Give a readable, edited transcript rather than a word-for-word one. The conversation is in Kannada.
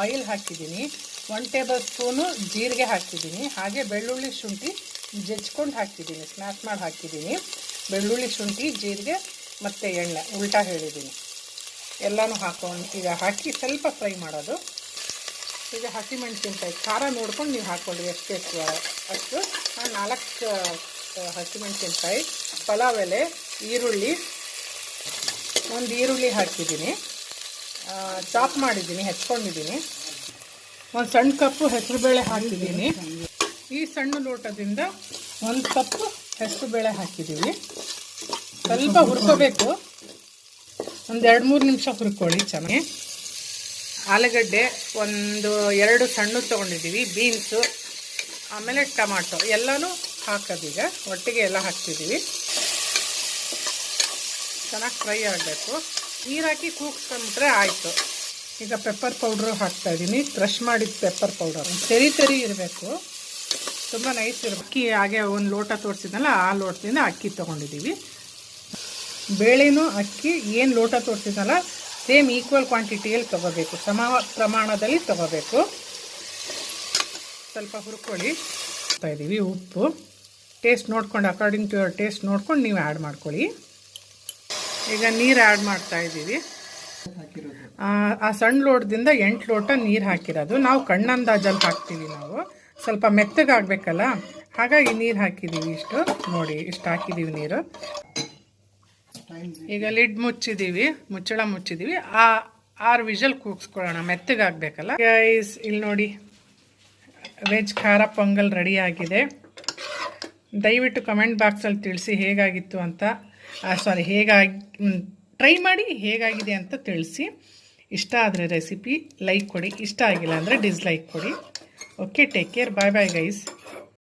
ಆಯಿಲ್ ಹಾಕಿದ್ದೀನಿ, 1 ಟೇಬಲ್ ಸ್ಪೂನು ಜೀರಿಗೆ ಹಾಕಿದ್ದೀನಿ, ಹಾಗೆ ಬೆಳ್ಳುಳ್ಳಿ ಶುಂಠಿ ಜಜ್ಕೊಂಡು ಹಾಕಿದ್ದೀನಿ, ಸ್ಮ್ಯಾಶ್ ಮಾಡಿ ಹಾಕಿದ್ದೀನಿ. ಬೆಳ್ಳುಳ್ಳಿ ಶುಂಠಿ ಜೀರಿಗೆ ಮತ್ತು ಎಣ್ಣೆ ಉಲ್ಟಾ ಹೇಳಿದ್ದೀನಿ. ಎಲ್ಲನೂ ಈಗ ಹಾಕಿ ಸ್ವಲ್ಪ ಫ್ರೈ ಮಾಡೋದು. ಈಗ ಹಸಿಮೆಣಸಿನ್ಕಾಯಿ ಖಾರ ನೋಡ್ಕೊಂಡು ನೀವು ಹಾಕ್ಕೊಳ್ಳಿ ಎಷ್ಟು ಅಷ್ಟು. ನಾನು 4 ಹಸಿಮೆಣಸಿನ್ಕಾಯಿ, ಪಲಾವ್ ಎಲೆ, ಈರುಳ್ಳಿ, ಒಂದು ಈರುಳ್ಳಿ ಹಾಕಿದ್ದೀನಿ, ಚಾಪ್ ಮಾಡಿದ್ದೀನಿ, ಹೆಚ್ಕೊಂಡಿದ್ದೀನಿ. ಒಂದು ಸಣ್ಣ ಕಪ್ಪು ಹೆಸರುಬೇಳೆ ಹಾಕಿದ್ದೀನಿ. ಈ ಸಣ್ಣ ಲೋಟದಿಂದ 1 ಕಪ್ಪು ಹೆಸರುಬೇಳೆ ಹಾಕಿದ್ದೀವಿ. ಸ್ವಲ್ಪ ಹುರ್ಕೋಬೇಕು, ಒಂದು 2-3 ನಿಮಿಷ ಹುರ್ಕೊಳ್ಳಿ ಚೆನ್ನಾಗಿ. ಆಲೂಗಡ್ಡೆ 1-2 ಸಣ್ಣ ತೊಗೊಂಡಿದ್ದೀವಿ, ಬೀನ್ಸು, ಆಮೇಲೆ ಟೊಮಾಟೊ ಎಲ್ಲನೂ ಹಾಕೋದೀಗ ಒಟ್ಟಿಗೆ ಎಲ್ಲ ಹಾಕ್ತಿದ್ದೀವಿ. ಚೆನ್ನಾಗಿ ಫ್ರೈ ಆಗಬೇಕು. ನೀರು ಹಾಕಿ ಕೂಗಿಸ್ಕೊಂಡ್ಬಿಟ್ರೆ ಆಯಿತು. ಈಗ ಪೆಪ್ಪರ್ ಪೌಡ್ರು ಹಾಕ್ತಾಯಿದ್ದೀನಿ, ಕ್ರಷ್ ಮಾಡಿದ ಪೆಪ್ಪರ್ ಪೌಡರ್. ತೆರಿ ಇರಬೇಕು, ತುಂಬ ನೈಸ್ ಇರಬೇಕು. ಅಕ್ಕಿ ಹಾಗೆ ಒಂದು ಲೋಟ ತೋರಿಸಿದ್ನಲ್ಲ, ಆ ಲೋಟದಿಂದ ಅಕ್ಕಿ ತೊಗೊಂಡಿದ್ದೀವಿ. ಬೇಳೆನೂ ಅಕ್ಕಿ ಏನು ಲೋಟ ತೋರಿಸಿದ್ನಲ್ಲ ಸೇಮ್ ಈಕ್ವಲ್ ಕ್ವಾಂಟಿಟಿಯಲ್ಲಿ ತೊಗೋಬೇಕು, ಸಮ ಪ್ರಮಾಣದಲ್ಲಿ ತೊಗೋಬೇಕು. ಸ್ವಲ್ಪ ಹುರ್ಕೊಳ್ಳಿ. ಇದ್ದೀವಿ ಉಪ್ಪು ಟೇಸ್ಟ್ ನೋಡ್ಕೊಂಡು, ಅಕಾರ್ಡಿಂಗ್ ಟು ಯುವರ್ ಟೇಸ್ಟ್ ನೋಡ್ಕೊಂಡು ನೀವು ಆ್ಯಡ್ ಮಾಡ್ಕೊಳ್ಳಿ. ಈಗ ನೀರು ಆ್ಯಡ್ ಮಾಡ್ತಾಯಿದ್ದೀವಿ. ಆ ಸಣ್ಣ ಲೋಟದಿಂದ 8 ಲೋಟ ನೀರು ಹಾಕಿರೋದು. ನಾವು ಕಣ್ಣಂದಾಜಲ್ಲಿ ಹಾಕ್ತೀವಿ, ನಾವು ಸ್ವಲ್ಪ ಮೆತ್ತಗಾಗಬೇಕಲ್ಲ, ಹಾಗಾಗಿ ನೀರು ಹಾಕಿದ್ದೀವಿ. ಇಷ್ಟು ನೋಡಿ, ಇಷ್ಟು ಹಾಕಿದ್ದೀವಿ ನೀರು. ಈಗ ಲಿಡ್ ಮುಚ್ಚಳ ಮುಚ್ಚಿದ್ದೀವಿ. 6 ವಿಷಲ್ ಕೂಗಿಸ್ಕೊಳ್ಳೋಣ, ಮೆತ್ತಗಾಗಬೇಕಲ್ಲ. ಗೈಸ್ ಇಲ್ಲಿ ನೋಡಿ, ವೆಜ್ ಖಾರ ಪೊಂಗಲ್ ರೆಡಿ ಆಗಿದೆ. ದಯವಿಟ್ಟು ಕಮೆಂಟ್ ಬಾಕ್ಸಲ್ಲಿ ತಿಳಿಸಿ ಹೇಗಾಗಿತ್ತು ಅಂತ. ಟ್ರೈ ಮಾಡಿ ಹೇಗಾಗಿದೆ ಅಂತ ತಿಳಿಸಿ. ಇಷ್ಟ ಆದರೆ ರೆಸಿಪಿ ಲೈಕ್ ಕೊಡಿ, ಇಷ್ಟ ಆಗಿಲ್ಲ ಅಂದರೆ ಡಿಸ್ಲೈಕ್ ಕೊಡಿ. ಓಕೆ, ಟೇಕ್ ಕೇರ್, ಬಾಯ್ ಬಾಯ್ ಗೈಸ್.